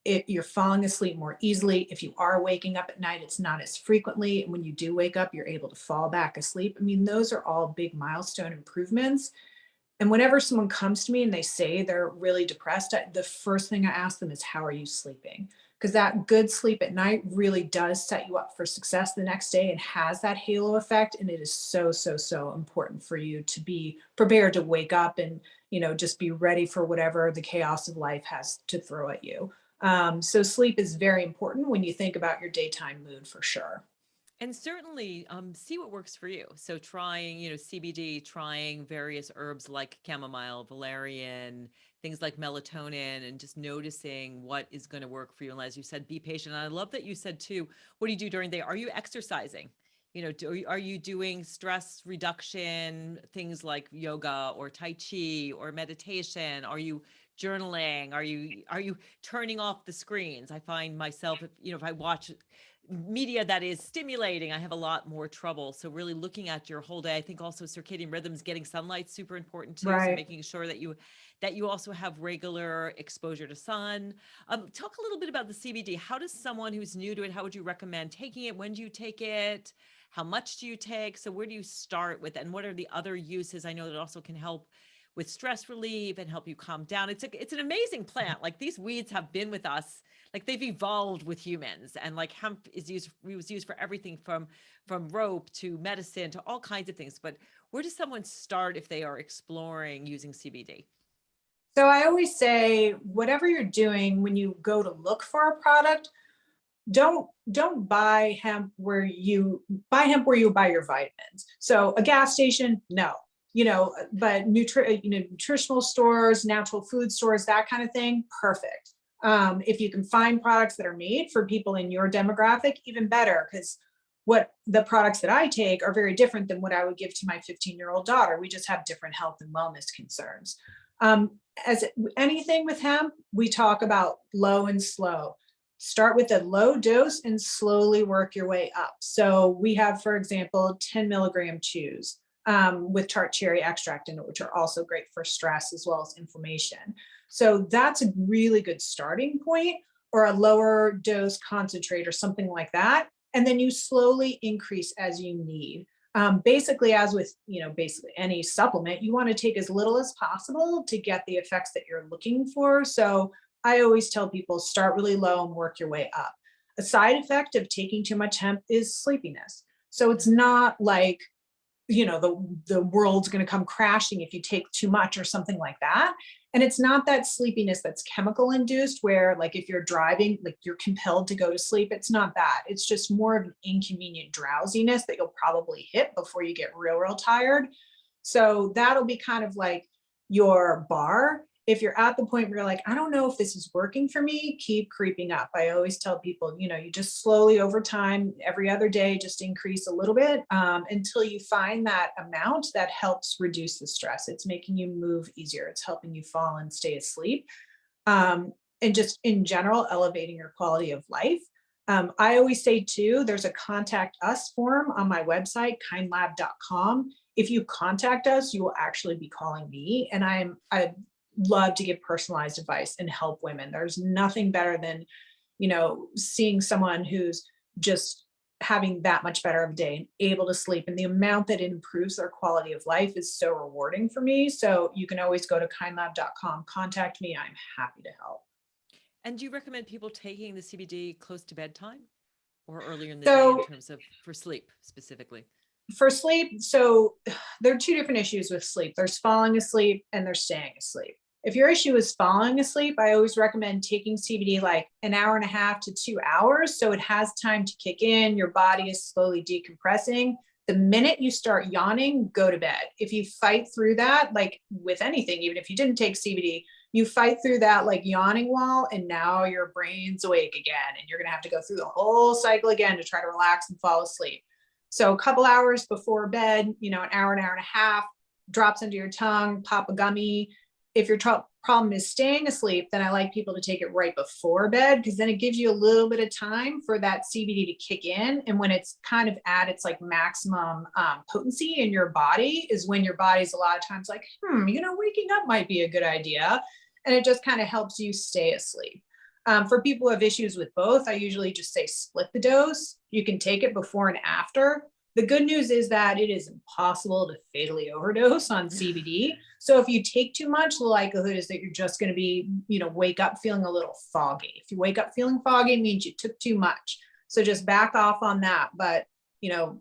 you're falling asleep more easily. If you are waking up at night, it's not as frequently. And when you do wake up, you're able to fall back asleep. I mean, those are all big milestone improvements. And whenever someone comes to me and they say they're really depressed, the first thing I ask them is, how are you sleeping? Because that good sleep at night really does set you up for success the next day and has that halo effect. And it is so, so, so important for you to be prepared to wake up and, just be ready for whatever the chaos of life has to throw at you. So sleep is very important when you think about your daytime mood, for sure.
And certainly see what works for you. So trying, CBD, trying various herbs like chamomile, valerian, things like melatonin, and just noticing what is going to work for you. And as you said, be patient. And I love that you said too, what do you do during the day? Are you exercising? Are you doing stress reduction, things like yoga or Tai Chi or meditation? Are you journaling? Are you turning off the screens? I find myself, if I watch media that is stimulating, I have a lot more trouble. So really looking at your whole day. I think also circadian rhythms, getting sunlight, super important too.
Right.
So making sure that you also have regular exposure to sun. Talk a little bit about the CBD. How does someone who's new to it, how would you recommend taking it? When do you take it? How much do you take? So where do you start with, and what are the other uses? I know that it also can help with stress relief and help you calm down. It's an amazing plant. Like, these weeds have been with us, like they've evolved with humans, and like hemp was used for everything from rope to medicine to all kinds of things. But where does someone start if they are exploring using CBD?
So I always say, whatever you're doing, when you go to look for a product, don't buy hemp where you buy your vitamins. So a gas station, no. But nutritional stores, natural food stores, that kind of thing, perfect. If you can find products that are made for people in your demographic, even better, because what the products that I take are very different than what I would give to my 15-year-old daughter. We just have different health and wellness concerns. As anything with hemp, we talk about low and slow. Start with a low dose and slowly work your way up. So we have, for example, 10 milligram chews with tart cherry extract in it, which are also great for stress as well as inflammation. So that's a really good starting point, or a lower dose concentrate or something like that. And then you slowly increase as you need. Basically, as with, basically any supplement, you want to take as little as possible to get the effects that you're looking for. So I always tell people, start really low and work your way up. A side effect of taking too much hemp is sleepiness. So it's not like, the world's going to come crashing if you take too much or something like that. And it's not that sleepiness that's chemical induced, where like if you're driving, like you're compelled to go to sleep. It's not that. It's just more of an inconvenient drowsiness that you'll probably hit before you get real tired. So that'll be kind of like your bar. If you're at the point where you're like, I don't know if this is working for me, keep creeping up. I always tell people, you just slowly over time, every other day, just increase a little bit until you find that amount that helps reduce the stress. It's making you move easier. It's helping you fall and stay asleep. And just in general, elevating your quality of life. I always say too, there's a contact us form on my website, kindlab.com. If you contact us, you will actually be calling me. And I love to give personalized advice and help women. There's nothing better than, seeing someone who's just having that much better of a day and able to sleep. And the amount that it improves their quality of life is so rewarding for me. So you can always go to kindlab.com, contact me. I'm happy to help.
And do you recommend people taking the CBD close to bedtime or earlier in the day in terms of for sleep specifically?
For sleep, so there are two different issues with sleep. There's falling asleep and there's staying asleep. If your issue is falling asleep, I always recommend taking CBD like an hour and a half to 2 hours. So it has time to kick in. Your body is slowly decompressing. The minute you start yawning, go to bed. If you fight through that, like with anything, even if you didn't take CBD, you fight through that like yawning wall, and now your brain's awake again. And you're going to have to go through the whole cycle again to try to relax and fall asleep. So a couple hours before bed, an hour and a half, drops under your tongue, pop a gummy. If your problem is staying asleep, then I like people to take it right before bed, because then it gives you a little bit of time for that CBD to kick in. And when it's kind of at its like maximum potency in your body is when your body's a lot of times like, waking up might be a good idea. And it just kind of helps you stay asleep. For people who have issues with both, I usually just say split the dose. You can take it before and after. The good news is that it is impossible to fatally overdose on CBD. So if you take too much, the likelihood is that you're just going to be, wake up feeling a little foggy. If you wake up feeling foggy, it means you took too much. So just back off on that. But,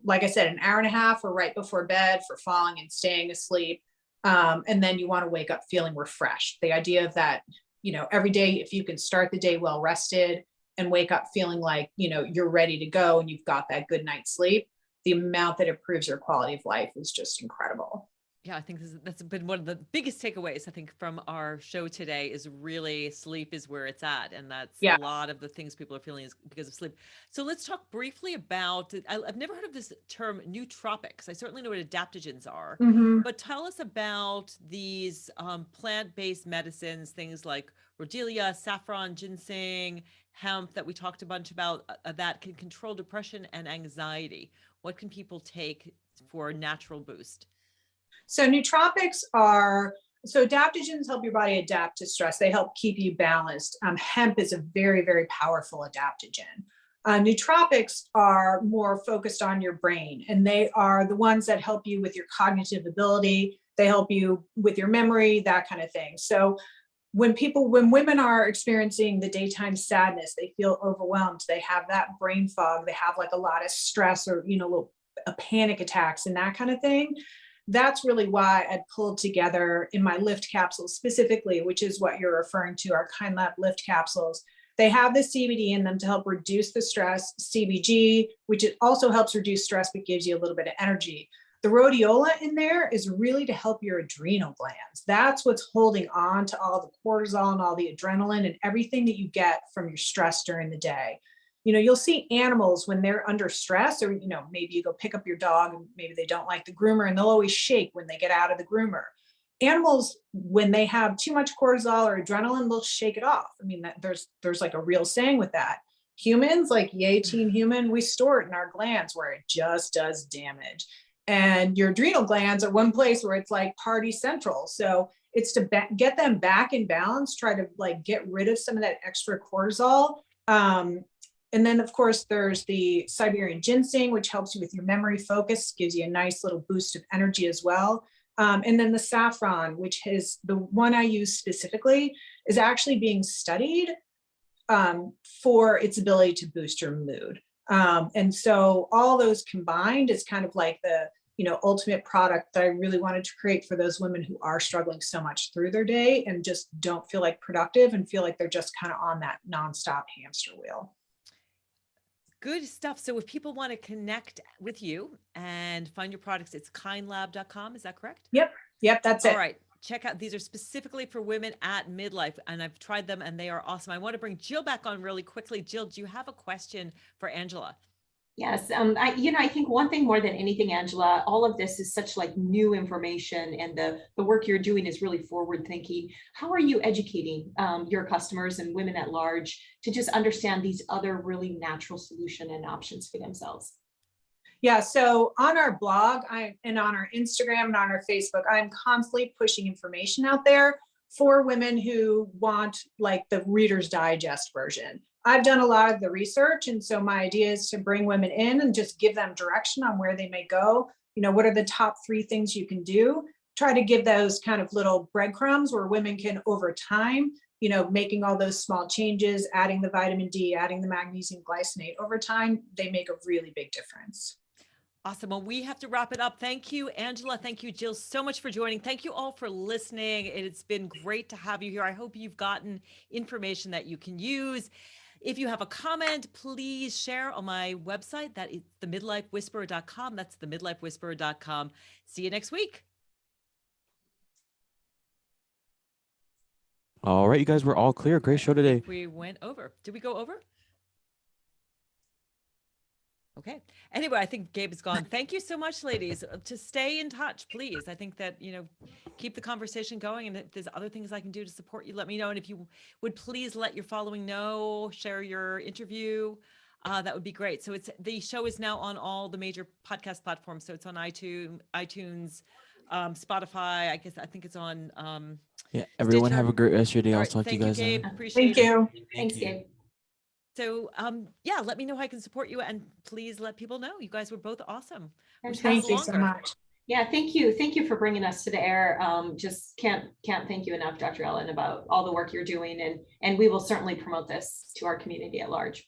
like I said, an hour and a half or right before bed for falling and staying asleep. And then you want to wake up feeling refreshed. The idea of that, every day, if you can start the day well rested and wake up feeling like, you're ready to go and you've got that good night's sleep, the amount that improves your quality of life is just incredible.
Yeah, I think that's been one of the biggest takeaways, I think, from our show today is really sleep is where it's at. And that's a lot of the things people are feeling is because of sleep. So let's talk briefly about, I've never heard of this term nootropics. I certainly know what adaptogens are, but tell us about these plant-based medicines, things like rhodelia, saffron, ginseng, hemp that we talked a bunch about that can control depression and anxiety. What can people take for a natural boost?
So nootropics adaptogens help your body adapt to stress. They help keep you balanced. Hemp is a very, very powerful adaptogen. Nootropics are more focused on your brain, and they are the ones that help you with your cognitive ability. They help you with your memory, that kind of thing. So when women are experiencing the daytime sadness, they feel overwhelmed, they have that brain fog, they have like a lot of stress or, little panic attacks and that kind of thing. That's really why I pulled together in my lift capsules specifically, which is what you're referring to, our KindLab lift capsules. They have the CBD in them to help reduce the stress, CBG, which it also helps reduce stress, but gives you a little bit of energy. The rhodiola in there is really to help your adrenal glands. That's what's holding on to all the cortisol and all the adrenaline and everything that you get from your stress during the day. You'll see animals when they're under stress, or, maybe you go pick up your dog and maybe they don't like the groomer and they'll always shake when they get out of the groomer. Animals, when they have too much cortisol or adrenaline, they'll shake it off. I mean, there's like a real saying with that. Humans, like yay team human, we store it in our glands where it just does damage. And your adrenal glands are one place where it's like party central. So it's to get them back in balance, try to like get rid of some of that extra cortisol. And then of course there's the Siberian ginseng, which helps you with your memory focus, gives you a nice little boost of energy as well. And then the saffron, which is the one I use specifically, is actually being studied for its ability to boost your mood. And so all those combined is kind of like the, ultimate product that I really wanted to create for those women who are struggling so much through their day and just don't feel like productive and feel like they're just kind of on that nonstop hamster wheel.
Good stuff. So if people want to connect with you and find your products, it's kindlab.com. Is that correct?
Yep. That's it.
All right. check out, these are specifically for women at midlife, and I've tried them and they are awesome. I want to bring Jill back on really quickly. Jill, do you have a question for Angela?
Yes, I think one thing more than anything, Angela, all of this is such like new information, and the work you're doing is really forward thinking. How are you educating your customers and women at large to just understand these other really natural solution and options for themselves?
Yeah, so on our blog and on our Instagram and on our Facebook, I'm constantly pushing information out there for women who want like the Reader's Digest version. I've done a lot of the research, and so my idea is to bring women in and just give them direction on where they may go. What are the top 3 things you can do? Try to give those kind of little breadcrumbs where women can, over time, making all those small changes, adding the vitamin D, adding the magnesium glycinate, over time, they make a really big difference.
Awesome. Well, we have to wrap it up. Thank you, Angela. Thank you, Jill, so much for joining. Thank you all for listening. It's been great to have you here. I hope you've gotten information that you can use. If you have a comment, please share on my website. That is themidlifewhisperer.com. That's themidlifewhisperer.com. See you next week.
All right, you guys, we're all clear. Great show today.
We went over. Did we go over? Okay. Anyway, I think Gabe is gone. Thank you so much, ladies. To stay in touch, please. I think that, keep the conversation going. And if there's other things I can do to support you, let me know. And if you would please let your following know, share your interview, that would be great. So the show is now on all the major podcast platforms. So it's on iTunes, Spotify. I think it's on
Yeah, everyone
Stitcher.
have a great rest of your day.
All
I'll
right.
talk to you
Thank
guys.
Gabe. Appreciate
Thank
it.
you.
Thanks, Gabe.
So let me know how I can support you, and please let people know. You guys were both awesome.
Thank you so much.
Yeah, thank you for bringing us to the air. Just can't thank you enough, Dr. Ellen, about all the work you're doing, and we will certainly promote this to our community at large.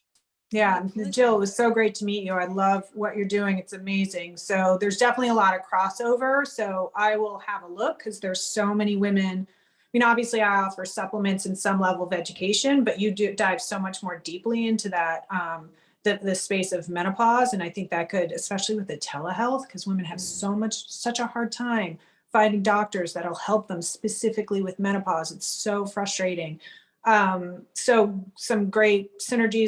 Yeah, Jill, it was so great to meet you. I love what you're doing. It's amazing. So there's definitely a lot of crossover. So I will have a look because there's so many women. Obviously I offer supplements and some level of education, but you do dive so much more deeply into that, the space of menopause. And I think that could, especially with the telehealth, because women have such a hard time finding doctors that'll help them specifically with menopause. It's so frustrating. So some great synergies